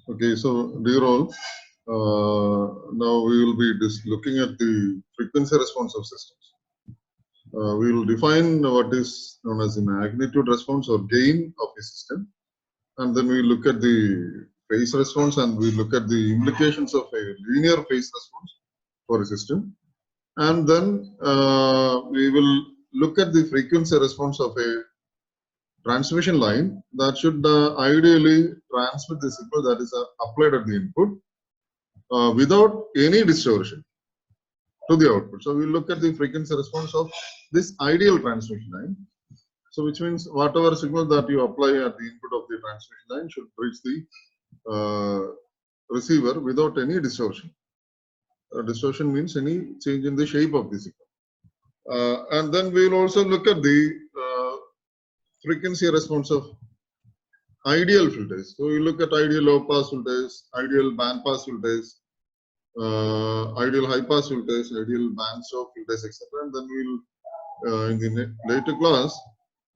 Okay, so dear all, now we will be just looking at the frequency response of systems. We will define what is known as the magnitude response or gain of the system, and then we look at the phase response and we look at the implications of a linear phase response for a system, and then we will look at the frequency response of a transmission line that should ideally transmit the signal that is applied at the input without any distortion to the output. So we look at the frequency response of this ideal transmission line. So which means whatever signal that you apply at the input of the transmission line should reach the receiver without any distortion. Distortion means any change in the shape of the signal. And then we will also look at the frequency response of ideal filters. So we look at ideal low pass filters, ideal band pass filters, ideal high pass filters, ideal band stop filters, etc. And then we'll in the later class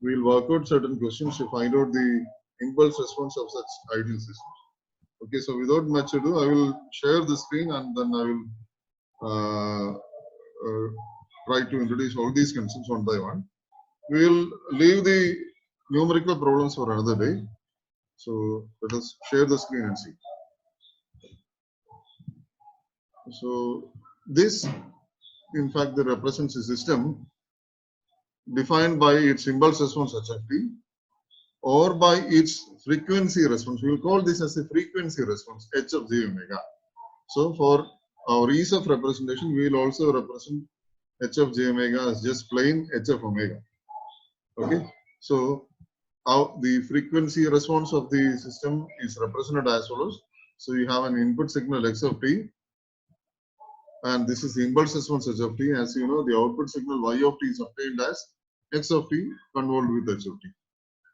we'll work out certain questions to find out the impulse response of such ideal systems. Okay, so without much ado, I will share the screen and then I will try to introduce all these concepts one by one. We will leave the numerical problems for another day. So let us share the screen and see. So this, in fact, represents a system defined by its impulse response HFT or by its frequency response. We will call this as a frequency response H of j omega. So for our ease of representation, we will also represent H of j omega as just plain H of omega. Okay, so the frequency response of the system is represented as follows. So you have an input signal x of t, and this is the impulse response h of t. As you know, the output signal y of t is obtained as x of t convolved with h of t.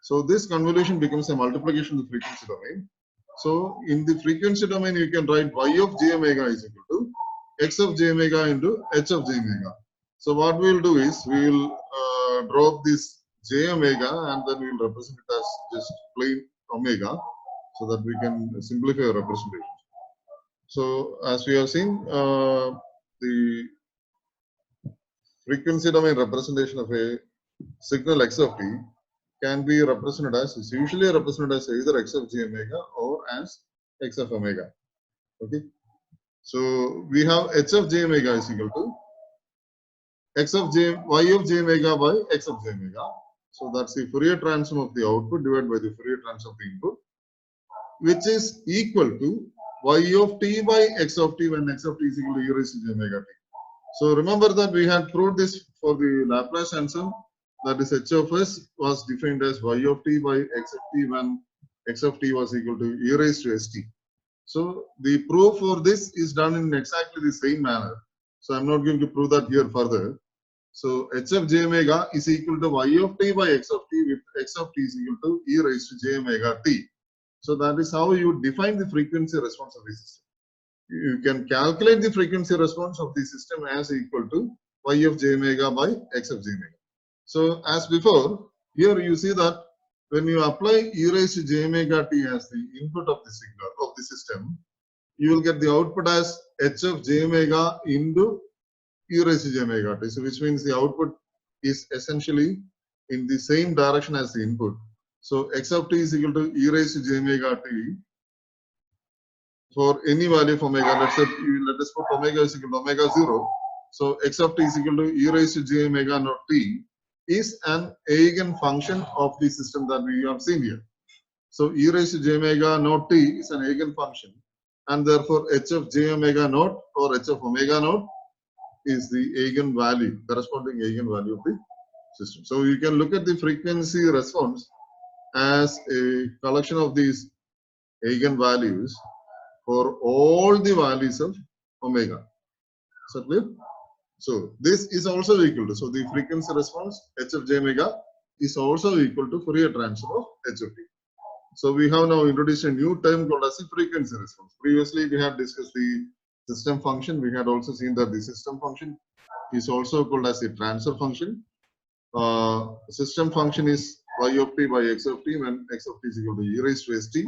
So this convolution becomes a multiplication of the frequency domain. So in the frequency domain, you can write y of j omega is equal to x of j omega into h of j omega. So what we will do is we will drop this j omega and then we will represent it as just plain omega so that we can simplify our representation. So as we have seen, the frequency domain representation of a signal x of t can be represented as, is usually represented as either x of j omega or as x of omega. Okay. So we have h of j omega is equal to x of j, y of j omega by x of j omega. So that's the Fourier transform of the output divided by the Fourier transform of the input, which is equal to y of t by x of t when x of t is equal to e raised to j omega t. So remember that we had proved this for the Laplace transform, that is h of s was defined as y of t by x of t when x of t was equal to e raised to st. So the proof for this is done in exactly the same manner. So I'm not going to prove that here further. So h of j omega is equal to y of t by x of t with x of t is equal to e raised to j omega t. So that is how you define the frequency response of the system. You can calculate the frequency response of the system as equal to y of j omega by x of j omega. So as before, here you see that when you apply e raised to j omega t as the input of the signal of the system, you will get the output as h of j omega into e raised to j omega t. So which means the output is essentially in the same direction as the input. So x of t is equal to e raised to j omega t for any value of omega. Let us put omega is equal to omega 0. So x of t is equal to e raised to j omega naught t is an eigen function of the system that we have seen here. So e raised to j omega naught t is an eigen function, and therefore h of j omega naught or h of omega naught is the eigen value, corresponding eigen value of the system. So you can look at the frequency response as a collection of these eigen values for all the values of omega. So clear? So this is also equal to, so the frequency response h of j omega is also equal to Fourier transform of h of t. So we have now introduced a new term called as the frequency response. Previously we had discussed the system function. We had also seen that the system function is also called as a transfer function. System function is y of t by x of t when x of t is equal to e raised to st.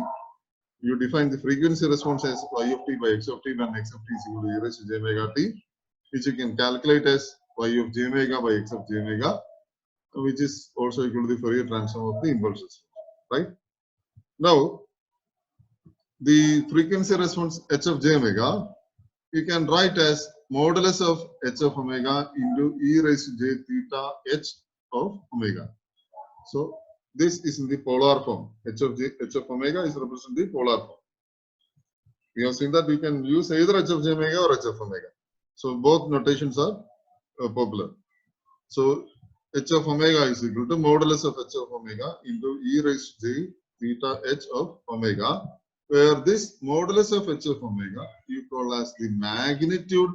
you define the frequency response as y of t by x of t when x of t is equal to e raised to j omega t, which you can calculate as y of j omega by x of j omega, which is also equal to the Fourier transform of the impulse response, right? Now, the frequency response h of j omega, you can write as modulus of h of omega into e raised to j theta h of omega. So this is in the polar form. H of omega is represented the polar form. We have seen that we can use either h of j omega or h of omega. So both notations are popular. So h of omega is equal to modulus of h of omega into e raised to j theta h of omega, where this modulus of h of omega you call as the magnitude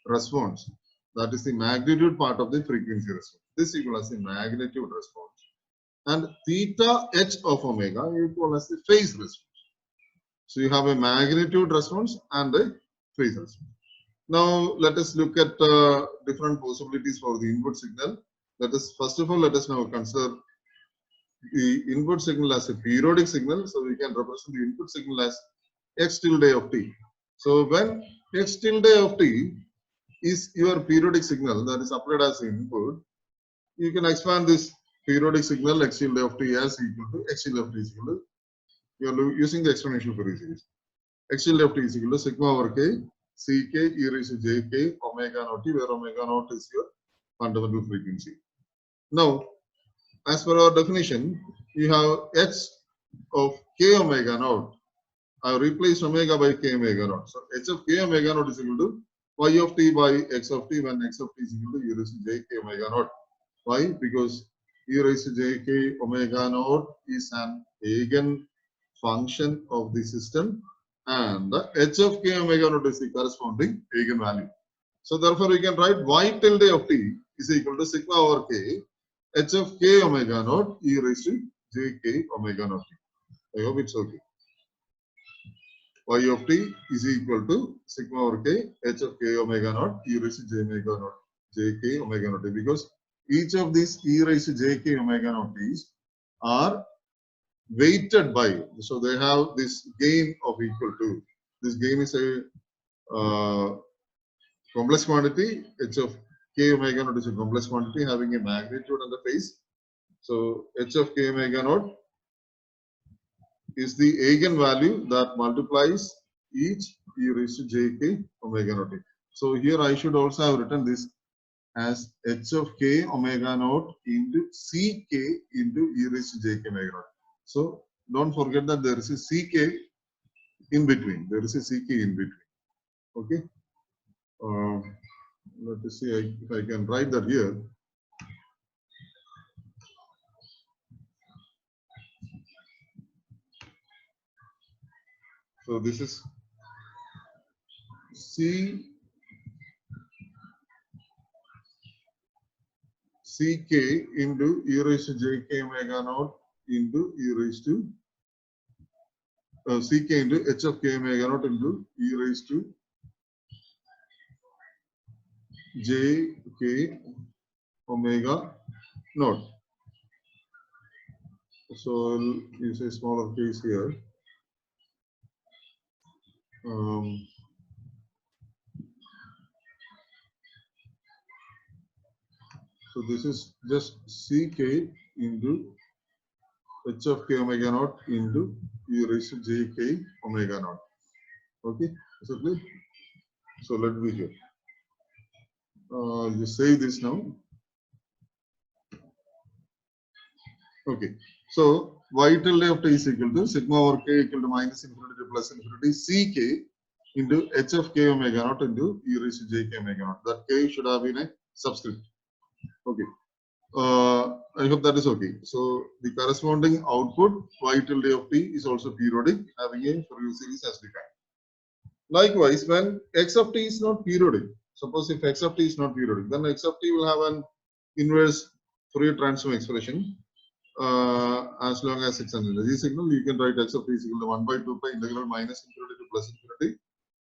response. That is the magnitude part of the frequency response. This equal as the magnitude response. And theta h of omega you call as the phase response. So you have a magnitude response and a phase response. Now let us look at different possibilities for the input signal. First of all, let us now consider the input signal as a periodic signal. So we can represent the input signal as x tilde of t. So when x tilde of t is your periodic signal that is applied as input, you can expand this periodic signal x tilde of t as equal to x tilde of t is equal to, you are using the exponential Fourier series. X tilde of t is equal to sigma over k ck e raised to j k omega naught t, where omega naught is your fundamental frequency. Now, as per our definition, you have h of k omega naught. I have replaced omega by k omega naught. So h of k omega naught is equal to y of t by x of t when x of t is equal to e raised to j k omega naught. Why? Because e raised to j k omega naught is an eigen function of the system, and the h of k omega naught is the corresponding eigenvalue. So therefore, we can write y tilde of t is equal to sigma over k h of k omega naught e raised to j k omega naught t. I hope it's okay. Y of t is equal to sigma over k h of k omega naught e raised to j omega naught j k omega naught t, because each of these e raised to j k omega naught t's are weighted by, so they have this gain of equal to, this gain is a complex quantity, h of k omega naught is a complex quantity having a magnitude and a phase. So h of k omega naught is the eigenvalue that multiplies each e raised to j k omega naught. So here I should also have written this as h of k omega naught into ck into e raised to j k omega naught. So don't forget that there is a ck in between. There is a ck in between. Okay. Let us see if I can write that here. So this is ck into e raised to j k omega naught into e raised to ck into h of k omega naught into e raised to j k omega naught. So use a smaller case here. So this is just ck into h of k omega naught into e raised to j k omega naught. Okay, is it clear? So let me here. You say this now. Okay, so y tilde of t is equal to sigma over k equal to minus infinity to plus infinity ck into h of k omega naught into e raised to j k omega naught. That k should have been a subscript. Okay. I hope that is okay. So the corresponding output y tilde of t is also periodic, having a Fourier series as defined. Likewise, when x of t is not periodic, suppose if x of t is not periodic, then x of t will have an inverse Fourier transform expression. As long as it's an energy signal, you can write x of t is equal to 1 by 2 pi integral minus infinity to plus infinity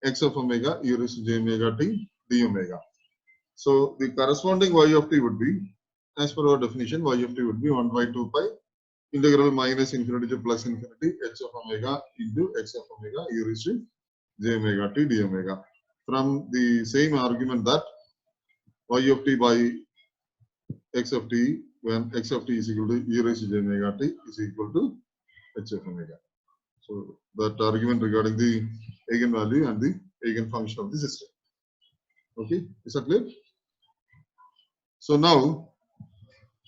x of omega e raised to j omega t d omega. So the corresponding y of t would be, as per our definition, y of t would be 1 by 2 pi integral minus infinity to plus infinity h of omega into x of omega e raised to j omega t d omega. From the same argument that y of t by x of t when x of t is equal to e raised to j omega t is equal to h of omega. So that argument regarding the eigenvalue and the eigenfunction of the system. Okay, is that clear? So now,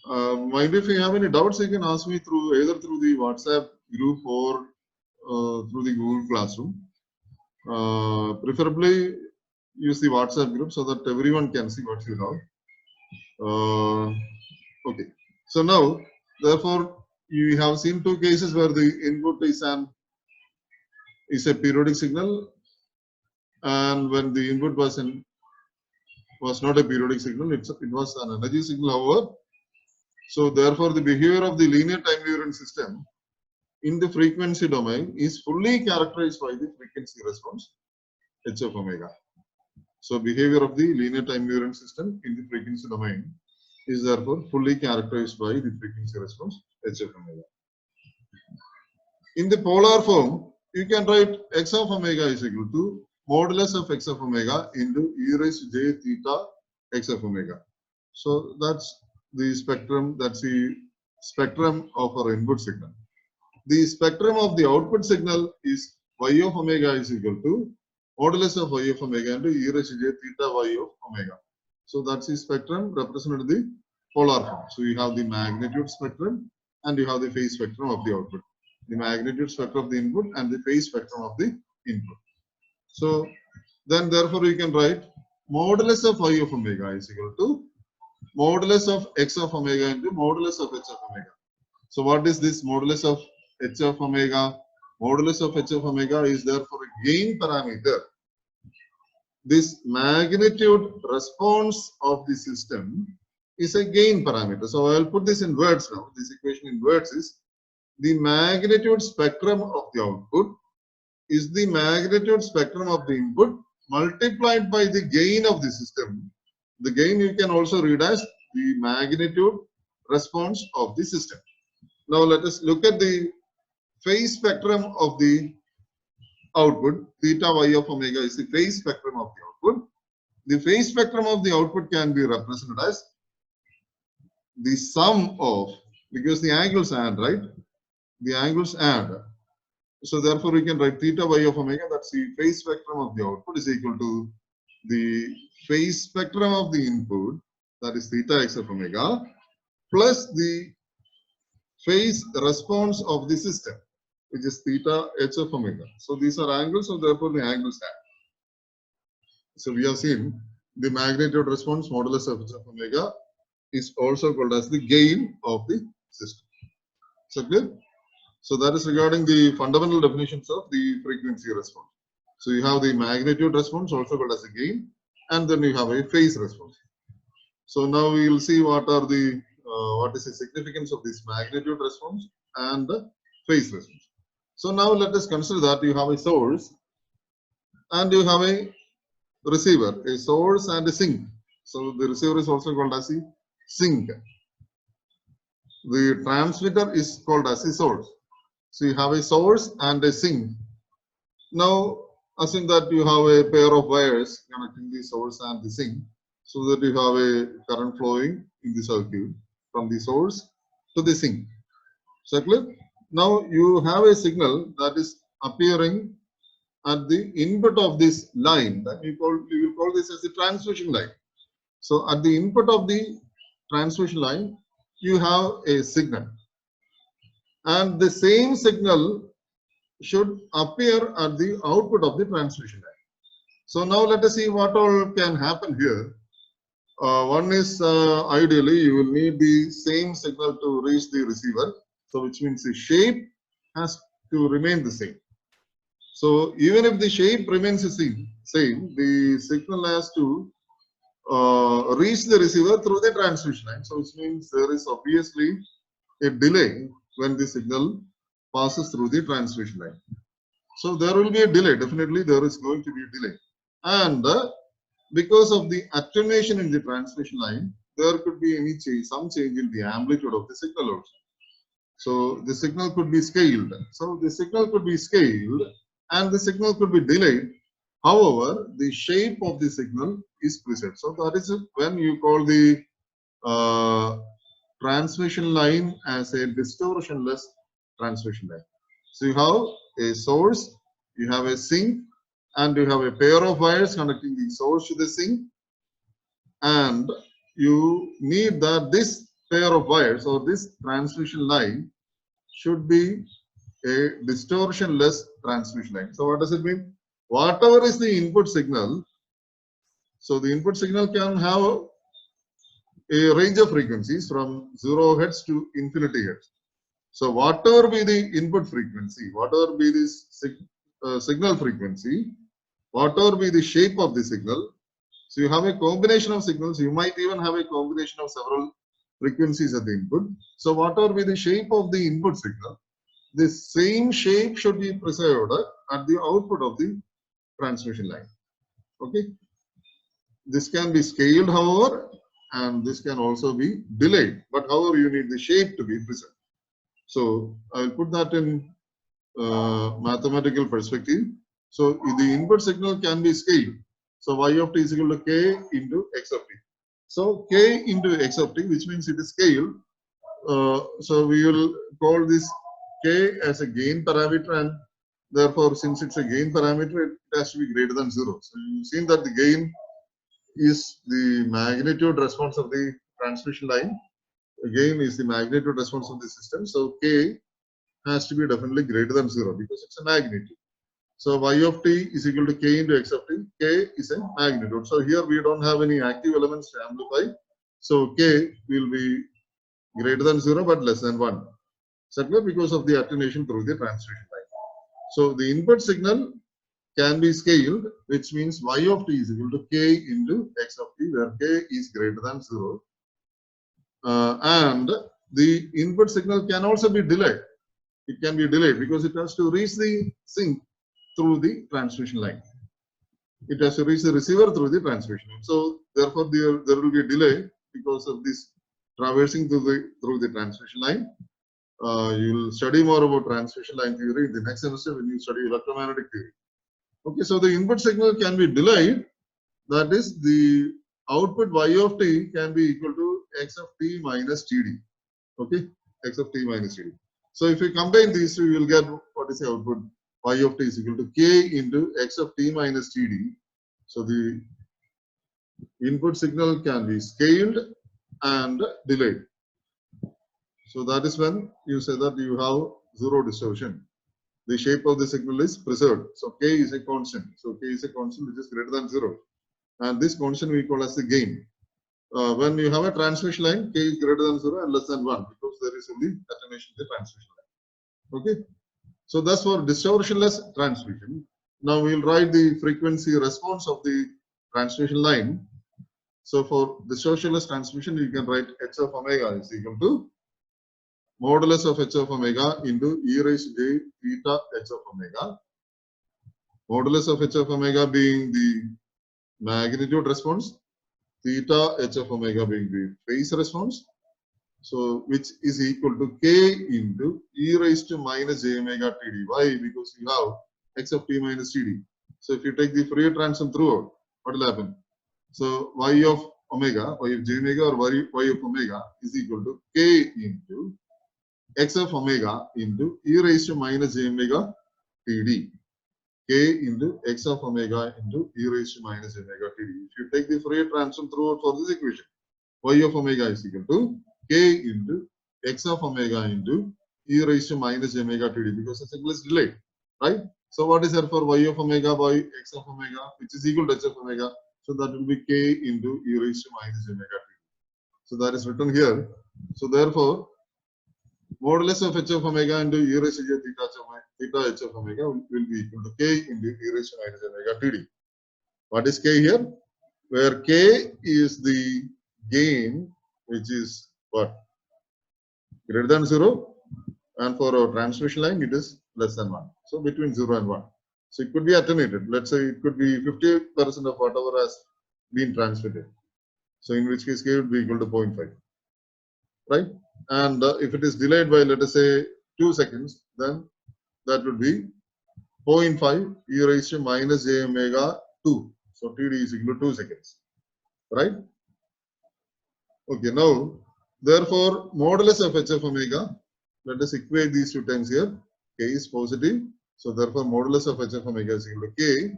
mind if you have any doubts, you can ask me through either through the WhatsApp group or through the Google Classroom. Preferably use the WhatsApp group so that everyone can see what you have. Okay, so now, therefore, you have seen two cases where the input is a periodic signal, and when the input was not a periodic signal, it was an energy signal, however. So therefore, the behavior of the linear time variant system in the frequency domain is fully characterized by the frequency response h of omega. So behavior of the linear time variant system in the frequency domain is therefore fully characterized by the frequency response h of omega. In the polar form, you can write x of omega is equal to modulus of x of omega into e raised to j theta x of omega. So that's the spectrum, that's the spectrum of our input signal. The spectrum of the output signal is y of omega is equal to modulus of y of omega into e raised to j theta y of omega. So that's the spectrum represented in the polar form. So you have the magnitude spectrum and you have the phase spectrum of the output. The magnitude spectrum of the input and the phase spectrum of the input. So then therefore you can write modulus of y of omega is equal to modulus of x of omega into modulus of h of omega. So what is this modulus of h of omega? Modulus of h of omega is therefore a gain parameter. This magnitude response of the system is a gain parameter. So I'll put this in words now. This equation in words is the magnitude spectrum of the output is the magnitude spectrum of the input multiplied by the gain of the system. The gain you can also read as the magnitude response of the system. Now let us look at the phase spectrum of the output. Theta y of omega is the phase spectrum of the output. The phase spectrum of the output can be represented as the sum of, because the angles add, right? The angles add. So therefore we can write theta y of omega, that's the phase spectrum of the output, is equal to the phase spectrum of the input, that is theta x of omega, plus the phase response of the system, which is theta h of omega. So these are angles, so therefore the angles add. So we have seen the magnitude response modulus of h of omega is also called as the gain of the system. So clear? So that is regarding the fundamental definitions of the frequency response. So you have the magnitude response, also called as a gain, and then you have a phase response. So now we will see what are the what is the significance of this magnitude response and the phase response. So now let us consider that you have a source and you have a receiver, a source and a sink. So the receiver is also called as a sink. The transmitter is called as a source. So you have a source and a sink. Now assume that you have a pair of wires connecting the source and the sink, so that you have a current flowing in the circuit from the source to the sink. Circle. Now you have a signal that is appearing at the input of this line. That we will call this as the transmission line. So at the input of the transmission line, you have a signal, and the same signal should appear at the output of the transmission line. So now let us see what all can happen here. One is ideally you will need the same signal to reach the receiver. So which means the shape has to remain the same. So even if the shape remains the same, the signal has to reach the receiver through the transmission line. So which means there is obviously a delay when the signal passes through the transmission line. So there will be a delay. Definitely there is going to be a delay. And because of the attenuation in the transmission line, there could be some change in the amplitude of the signal also. So the signal could be scaled. So the signal could be scaled and the signal could be delayed. However, the shape of the signal is preset. So that is when you call the transmission line as a distortionless transmission line. So you have a source, you have a sink, and you have a pair of wires connecting the source to the sink, and you need that this pair of wires or this transmission line should be a distortionless transmission line. So what does it mean? Whatever is the input signal, so the input signal can have a range of frequencies from 0 hertz to infinity hertz. So whatever be the input frequency, whatever be the signal frequency, whatever be the shape of the signal, so you have a combination of signals. You might even have a combination of several frequencies at the input. So whatever be the shape of the input signal, the same shape should be preserved at the output of the transmission line. Okay. This can be scaled, however, and this can also be delayed. But however, you need the shape to be preserved. So I'll put that in mathematical perspective. So the input signal can be scaled. So y of t is equal to k into x of t. So k into x of t, which means it is scaled. So we will call this k as a gain parameter, and therefore, since it's a gain parameter, it has to be greater than 0. So you've seen that the gain is the magnitude response of the transmission line. Gain is the magnitude response of the system. So k has to be definitely greater than 0 because it's a magnitude. So y of t is equal to k into x of t. K is a magnitude. So here we don't have any active elements to amplify. So k will be greater than 0 but less than 1. Certainly because of the attenuation through the transmission line. So the input signal can be scaled, which means y of t is equal to k into x of t, where k is greater than 0. And the input signal can also be delayed. It can be delayed because it has to reach the sink through the transmission line. It has to reach the receiver through the transmission line. So therefore, there will be a delay because of this traversing through the transmission line. You will study more about transmission line theory in the next semester when you study electromagnetic theory. Okay, so the input signal can be delayed. That is, the output y of t can be equal to x of t minus td. Okay, x of t minus td. So if we combine these two, you will get what is the output? Y of t is equal to k into x of t minus td. So the input signal can be scaled and delayed. So that is when you say that you have zero distortion. The shape of the signal is preserved. So k is a constant. So k is a constant which is greater than 0. And this constant we call as the gain. When you have a transmission line, k is greater than 0 and less than 1 because there is only attenuation in the transmission line. Okay. So that's for distortionless transmission. Now we will write the frequency response of the transmission line. So for distortionless transmission, you can write h of omega is equal to modulus of h of omega into e raised to j theta h of omega. Modulus of h of omega being the magnitude response, theta h of omega being the phase response. So which is equal to k into e raised to minus j omega td. Why? Because you have x of t minus td. So if you take the Fourier transform throughout, what will happen? So y of omega, y of j omega or y of omega is equal to k into x of omega into e raised to minus j omega td. K into x of omega into e raised to minus j omega td. If you take the Fourier transform throughout for this equation, y of omega is equal to k into x of omega into e raised to minus j omega td because the signal is delayed, right? So what is there for y of omega by x of omega, which is equal to h of omega? So that will be k into e raised to minus j omega td. So that is written here. So therefore, modulus of h of omega into e raised to j theta h of omega will be equal to k into e raised to minus omega td. What is k here? Where k is the gain, which is what? Greater than 0. And for our transmission line, it is less than 1. So between 0 and 1. So it could be attenuated. Let's say it could be 50% of whatever has been transmitted. So in which case k would be equal to 0.5. Right? And if it is delayed by, let us say, 2 seconds, then that would be 0.5 e raised to minus j omega 2. So TD is equal to 2 seconds, right? Okay, now, therefore, modulus of h of omega, let us equate these two terms here. K is positive. So therefore, modulus of h of omega is equal to K.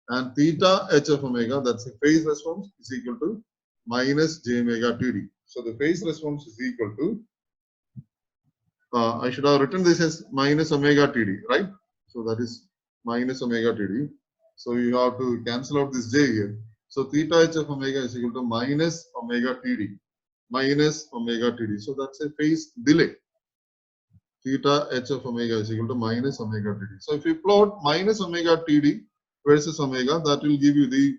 And theta h of omega, that's the phase response, is equal to minus j omega TD. So the phase response is equal to, I should have written this as minus omega TD, right? So that is minus omega TD. So you have to cancel out this j here. So theta h of omega is equal to minus omega TD. Minus omega TD. So that's a phase delay. Theta h of omega is equal to minus omega TD. So if you plot minus omega TD versus omega, that will give you the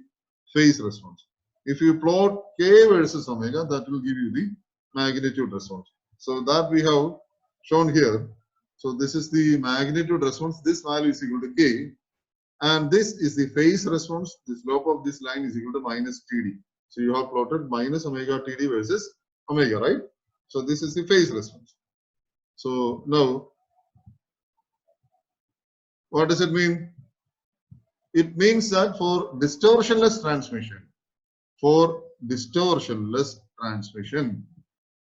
phase response. If you plot K versus omega, that will give you the magnitude response. So that we have shown here. So this is the magnitude response. This value is equal to K. And this is the phase response. The slope of this line is equal to minus TD. So you have plotted minus omega TD versus omega, right? So this is the phase response. So now, what does it mean? It means that for distortionless transmission,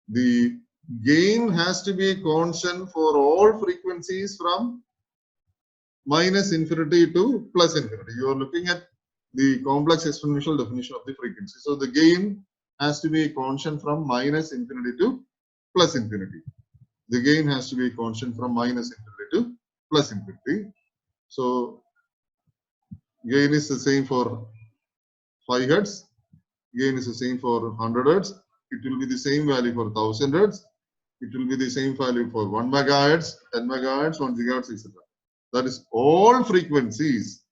the gain has to be constant for all frequencies from minus infinity to plus infinity. You are looking at the complex exponential definition of the frequency. So the gain has to be constant from minus infinity to plus infinity. The gain has to be constant from minus infinity to plus infinity. So gain is the same for 5 hertz. Gain is the same for 100 hertz. It will be the same value for 1000 hertz. It will be the same value for 1 megahertz, 10 megahertz, 1 gigahertz, etc. That is, all frequencies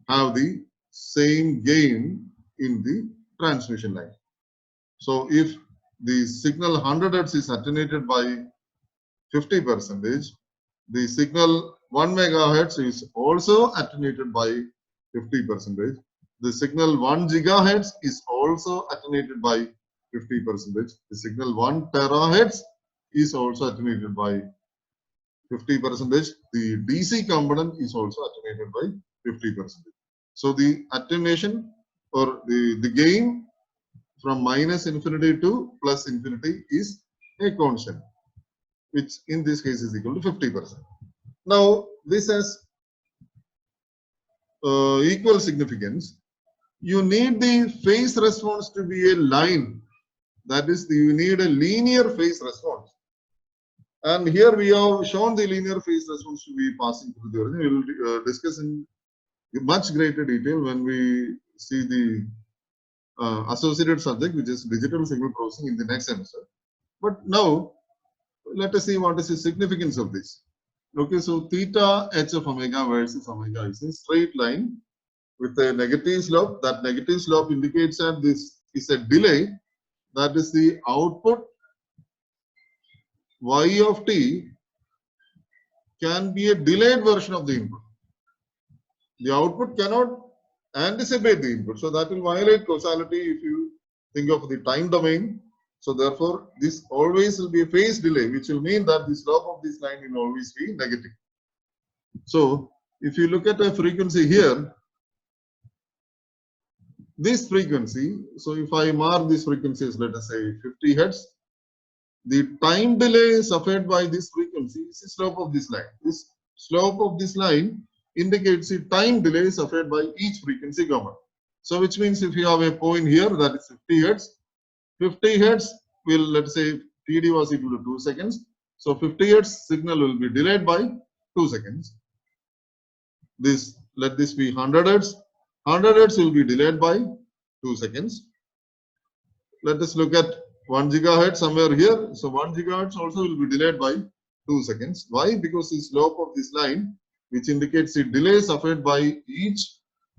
have the same gain in the transmission line. So if the signal 100 hertz is attenuated by 50%, the signal 1 megahertz is also attenuated by 50%. The signal 1 gigahertz is also attenuated by 50%. The signal 1 terahertz is also attenuated by 50%. The DC component is also attenuated by 50%. So the attenuation or the gain from minus infinity to plus infinity is a constant, which in this case is equal to 50%. Now, this has equal significance. You need the phase response to be a line. That is, you need a linear phase response. And here we have shown the linear phase response to be passing through the origin. We will discuss in much greater detail when we see the associated subject, which is digital signal processing, in the next semester. But now, let us see what is the significance of this. Okay, so theta h of omega versus omega is a straight line with a negative slope. That negative slope indicates that this is a delay. That is, the output y of t can be a delayed version of the input. The output cannot anticipate the input. So that will violate causality if you think of the time domain. So therefore, this always will be a phase delay, which will mean that the slope of this line will always be negative. So if you look at a frequency here, this frequency, so if I mark this frequency as, let us say, 50 hertz, the time delay suffered by this frequency is the slope of this line. This slope of this line indicates the time delay suffered by each frequency component. So which means if you have a point here, that is 50 hertz, 50 hertz will, let's say, TD was equal to 2 seconds. So 50 hertz signal will be delayed by 2 seconds. This, let this be 100 hertz. 100 hertz will be delayed by 2 seconds. Let us look at 1 gigahertz somewhere here. So 1 gigahertz also will be delayed by 2 seconds. Why? Because the slope of this line, which indicates the delay suffered by each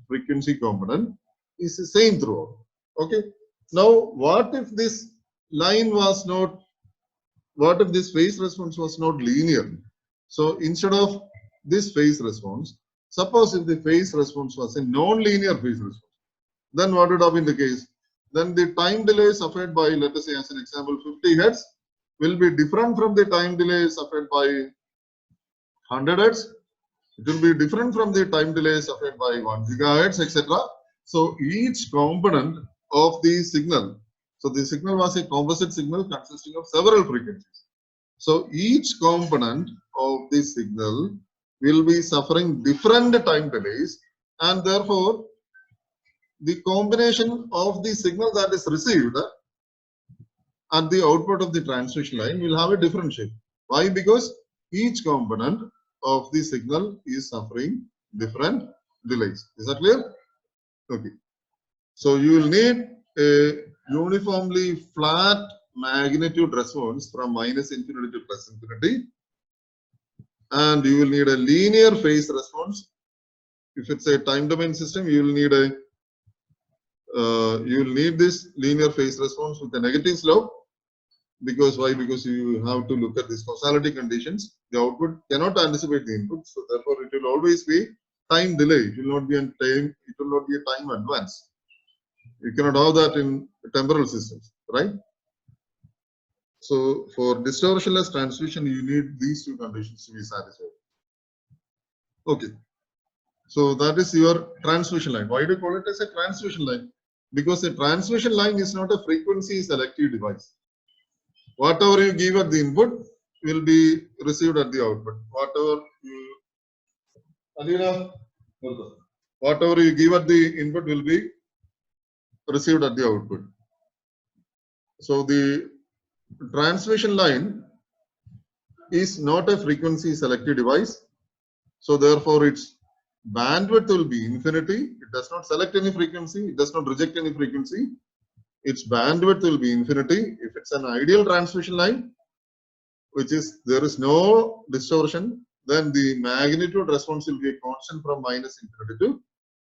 frequency component, is the same throughout. Okay. Now, what if this line was not, what if this phase response was not linear? So instead of this phase response, suppose if the phase response was a non-linear phase response, then what would have been the case? Then the time delay suffered by, let us say, as an example, 50 hertz will be different from the time delay suffered by 100 Hz. It will be different from the time delay suffered by 1 GHz, etc. So each component of the signal, so the signal was a composite signal consisting of several frequencies. So each component of the signal will be suffering different time delays, and therefore the combination of the signal that is received at the output of the transmission line will have a different shape. Why? Because each component of the signal is suffering different delays. Is that clear? Okay. So you will need a uniformly flat magnitude response from -infinity to +infinity, and you will need a linear phase response. If it's a time domain system, you will need this linear phase response with a negative slope. Because why? Because you have to look at these causality conditions. The output cannot anticipate the input, so therefore it will always be time delay. It will not be a time advance. You cannot have that in temporal systems, right? So for distortionless transmission, you need these two conditions to be satisfied. Okay. So that is your transmission line. Why do you call it as a transmission line? Because a transmission line is not a frequency selective device. Whatever you give at the input will be received at the output. Whatever you give at the input will be received at the output. So the transmission line is not a frequency selective device. So therefore its bandwidth will be infinity. It does not select any frequency. It does not reject any frequency. Its bandwidth will be infinity. If it's an ideal transmission line, which is there is no distortion, then the magnitude response will be a constant from -infinity to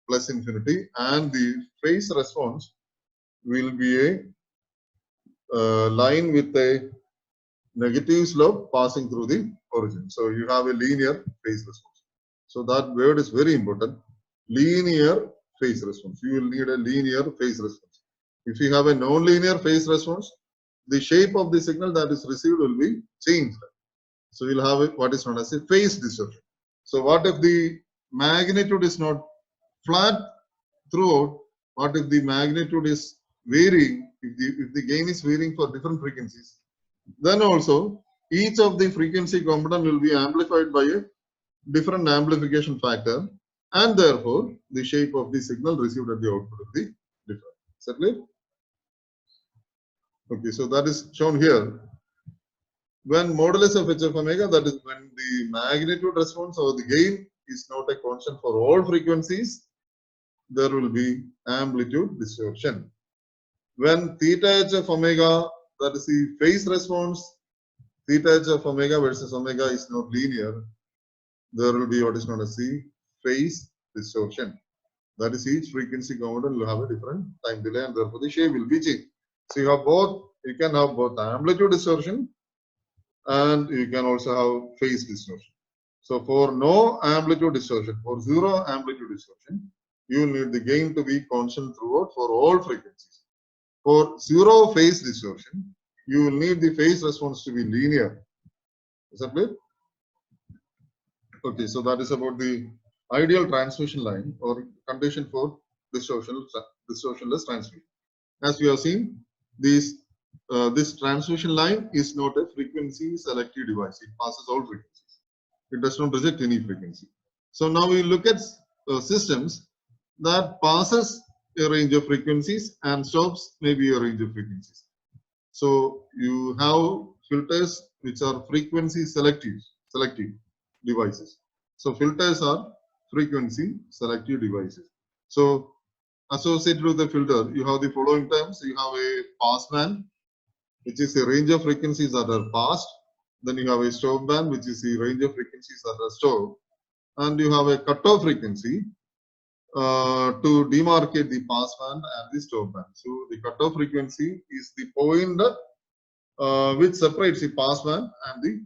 +infinity, and the phase response will be a line with a negative slope passing through the origin. So you have a linear phase response. So that word is very important. Linear phase response. You will need a linear phase response. If you have a non-linear phase response, the shape of the signal that is received will be changed. So you'll have what is known as a phase distortion. So what if the magnitude is not flat throughout? What if the magnitude is varying? If the gain is varying for different frequencies, then also each of the frequency component will be amplified by a different amplification factor, and therefore the shape of the signal received at the output will be different. Is that clear? Okay, so that is shown here. When modulus of h of omega, that is when the magnitude response or the gain is not a constant for all frequencies, there will be amplitude distortion. When theta h of omega, that is the phase response, theta h of omega versus omega is not linear, there will be what is known as the phase distortion. That is, each frequency component will have a different time delay, and therefore the shape will be changed. So you have both. You can have both amplitude distortion and you can also have phase distortion. So for no amplitude distortion, for zero amplitude distortion, you need the gain to be constant throughout for all frequencies. For zero phase distortion, you will need the phase response to be linear. Is that clear? Okay, so that is about the ideal transmission line or condition for distortionless transmission. As we have seen, this transmission line is not a frequency selective device. It passes all frequencies. It does not reject any frequency. So now we look at systems that passes a range of frequencies and stops maybe a range of frequencies. So you have filters which are frequency selective devices. So filters are frequency selective devices. So associated with the filter, you have the following terms. You have a pass band, which is a range of frequencies that are passed. Then you have a stop band, which is the range of frequencies that are stopped. And you have a cutoff frequency to demarcate the pass band and the stop band. So the cutoff frequency is the point which separates the pass band and the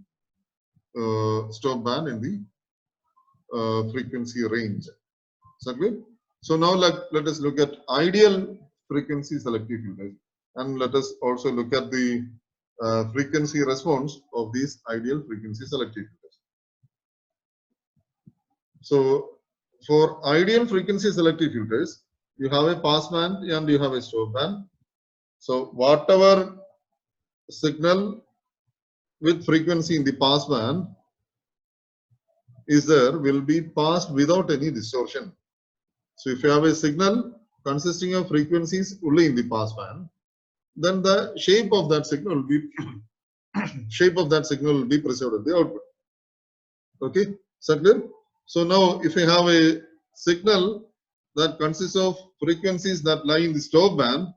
stop band in the frequency range. Is that clear? So now let us look at ideal frequency selective filters, and let us also look at the frequency response of these ideal frequency selective filters. So for ideal frequency selective filters, you have a pass band and you have a stop band. So whatever signal with frequency in the pass band is there will be passed without any distortion. So if you have a signal consisting of frequencies only in the pass band, then the shape of that signal will be preserved at the output. Okay, is that clear? So now if you have a signal that consists of frequencies that lie in the stop band,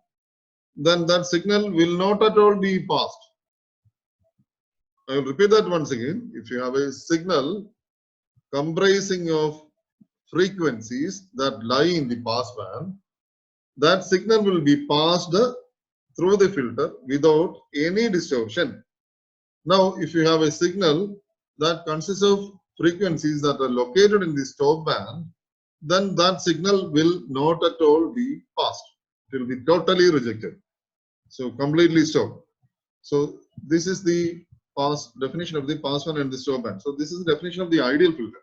then that signal will not at all be passed. I will repeat that once again. If you have a signal comprising of frequencies that lie in the pass band, that signal will be passed through the filter without any distortion. Now, if you have a signal that consists of frequencies that are located in the stop band, then that signal will not at all be passed. It will be totally rejected. So completely stopped. So this is the definition of the pass band and the stop band. So this is the definition of the ideal filter.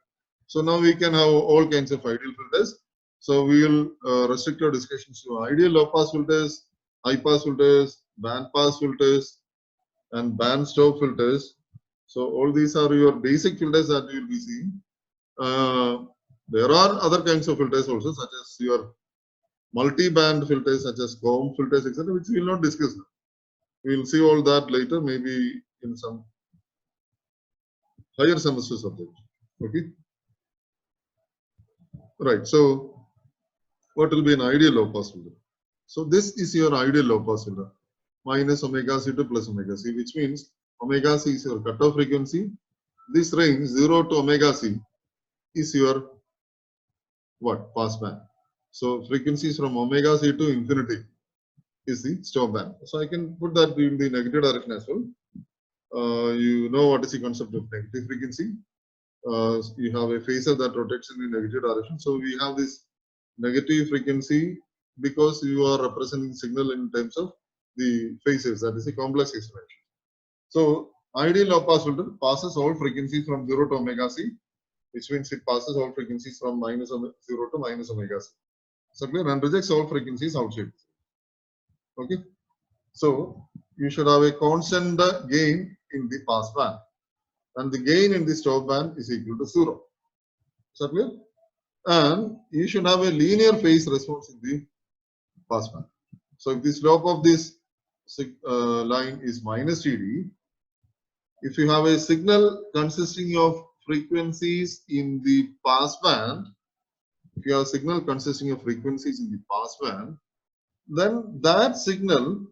So now we can have all kinds of ideal filters. So we will restrict our discussions to ideal low pass filters, high pass filters, band pass filters, and band stop filters. So all these are your basic filters that you will be seeing. There are other kinds of filters also, such as your multi-band filters, such as comb filters, etc., which we will not discuss now. We will see all that later, maybe in some higher semester subject. Okay. Right. So what will be an ideal low pass filter? So this is your ideal low pass filter, minus omega c to plus omega c, which means omega c is your cutoff frequency. This range 0 to omega c is your what? Pass band. So frequencies from omega c to infinity is the stop band. So I can put that in the negative direction as well. You know what is the concept of negative frequency. You have a phasor that rotates in the negative direction. So we have this negative frequency because you are representing signal in terms of the phasors, that is a complex exponential. So ideal low pass filter passes all frequencies from 0 to omega c, which means it passes all frequencies from minus 0 to minus omega c. So clear, and rejects all frequencies outside. Okay. So you should have a constant gain in the pass band, and the gain in the stop band is equal to 0. Is that clear? And you should have a linear phase response in the pass band. So if the slope of this line is minus TD, if you have a signal consisting of frequencies in the pass band, if you have a signal consisting of frequencies in the pass band, then that signal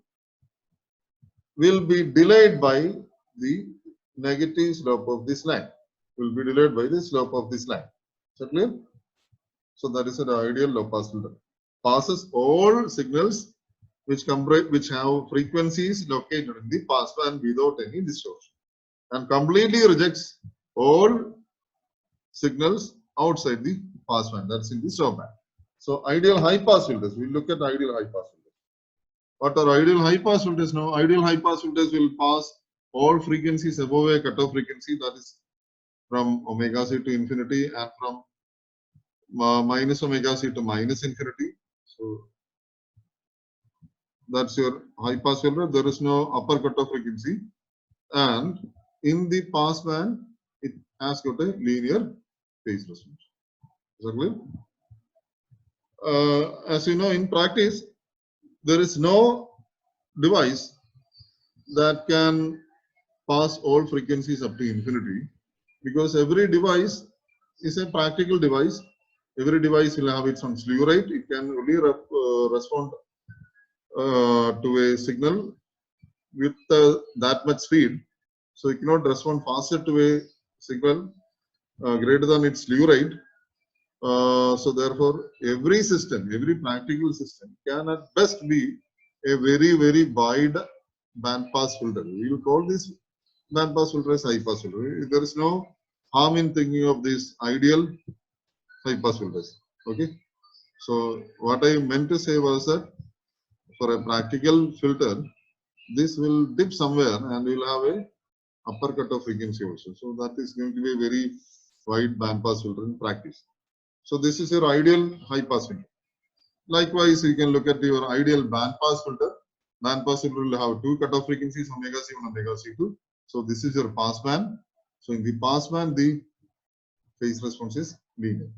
will be delayed by the negative slope of this line. Will be delayed by the slope of this line. Is that clear? So that is an ideal low pass filter. Passes all signals which have frequencies located in the pass band without any distortion, and completely rejects all signals outside the pass band, that's in the stop band. So ideal high pass filters, we look at ideal high pass filters. What are ideal high pass filters now? Ideal high pass filters will pass all frequencies above a cutoff frequency, that is from omega c to infinity and from minus omega c to minus infinity. So that's your high pass filter. There is no upper cutoff frequency, and in the pass band it has got a linear phase response. Is that clear? As you know, in practice, there is no device that can pass all frequencies up to infinity, because every device is a practical device. Every device will have its own slew rate. It can only respond to a signal with that much speed. So it cannot respond faster to a signal greater than its slew rate. So therefore, every system, every practical system can at best be a very, very wide band pass filter. We will call this band pass filter as high pass filter. There is no harm in thinking of these ideal high pass filters. Okay. So what I meant to say was that for a practical filter, this will dip somewhere and we'll have a upper cut of frequency also. So that is going to be a very wide band pass filter in practice. So this is your ideal high pass filter. Likewise, you can look at your ideal band pass filter. Band pass filter will have two cutoff frequencies, omega C1, omega C2. So this is your pass band. So in the pass band, the phase response is linear.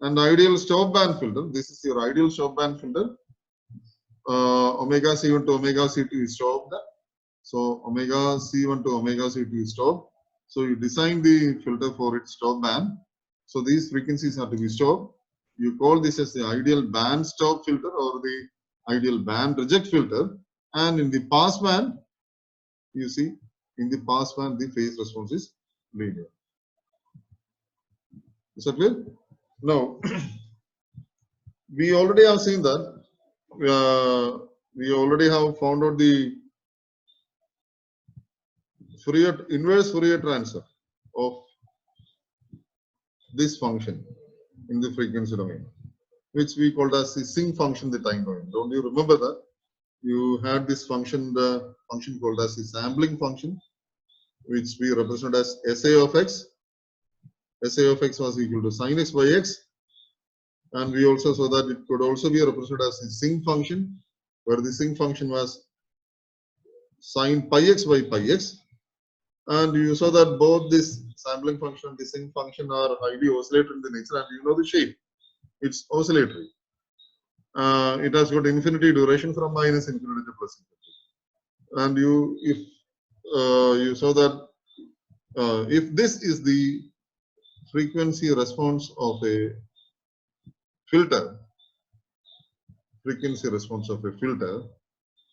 And ideal stop band filter, this is your ideal stop band filter. Omega C1 to omega C2 is stopped. So omega C1 to omega C2 is stopped. So you design the filter for its stop band. So these frequencies have to be stopped. You call this as the ideal band stop filter or the ideal band reject filter. And in the pass band, you see, in the pass band, the phase response is linear. Is that clear? Now, we already have seen that we already have found out the inverse Fourier transfer of this function in the frequency domain, which we called as the sinc function, the time domain. Don't you remember that? You had this function, the function called as the sampling function, which we represent as SA of x. SA of x was equal to sin x by x. And we also saw that it could also be represented as the sinc function, where the sinc function was sin pi x by pi x. And you saw that both this sampling function and the sinc function are highly oscillatory in the nature, and you know the shape. It's oscillatory. It has got infinity duration from minus infinity to plus infinity. And if you saw that if this is the frequency response of a filter,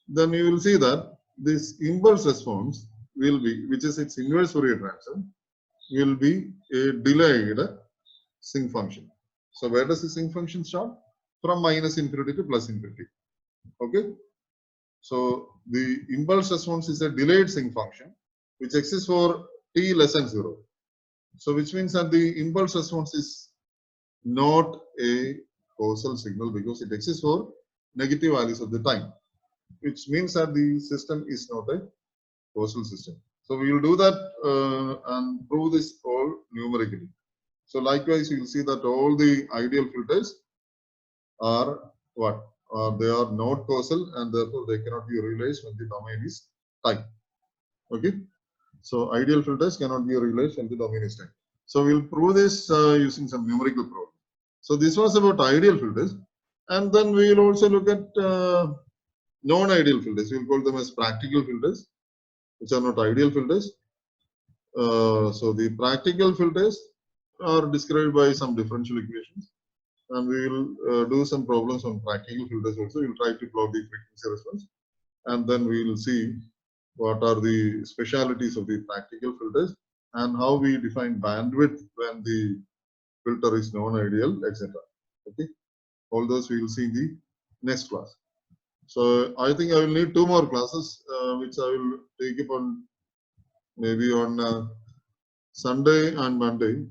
then you will see that this impulse response will be, which is its inverse Fourier transform, will be a delayed sinc function. So where does the sinc function start? From minus infinity to plus infinity. Okay. So the impulse response is a delayed sinc function which exists for t less than 0. So which means that the impulse response is not a causal signal because it exists for negative values of the time, which means that the system is not a causal system. So we will do that and prove this all numerically. So likewise, you will see that all the ideal filters are what? They are not causal and therefore they cannot be realized when the domain is time. Okay. So ideal filters cannot be realized when the domain is time. So we'll prove this using some numerical problem. So this was about ideal filters, and then we will also look at non-ideal filters. We'll call them as practical filters, which are not ideal filters. So the practical filters are described by some differential equations, and we will do some problems on practical filters also. We'll try to plot the frequency response, and then we will see what are the specialities of the practical filters and how we define bandwidth when the filter is non-ideal, etc. Okay, all those we will see in the next class. So I think I will need 2 more classes, which I will take up on maybe on Sunday and Monday.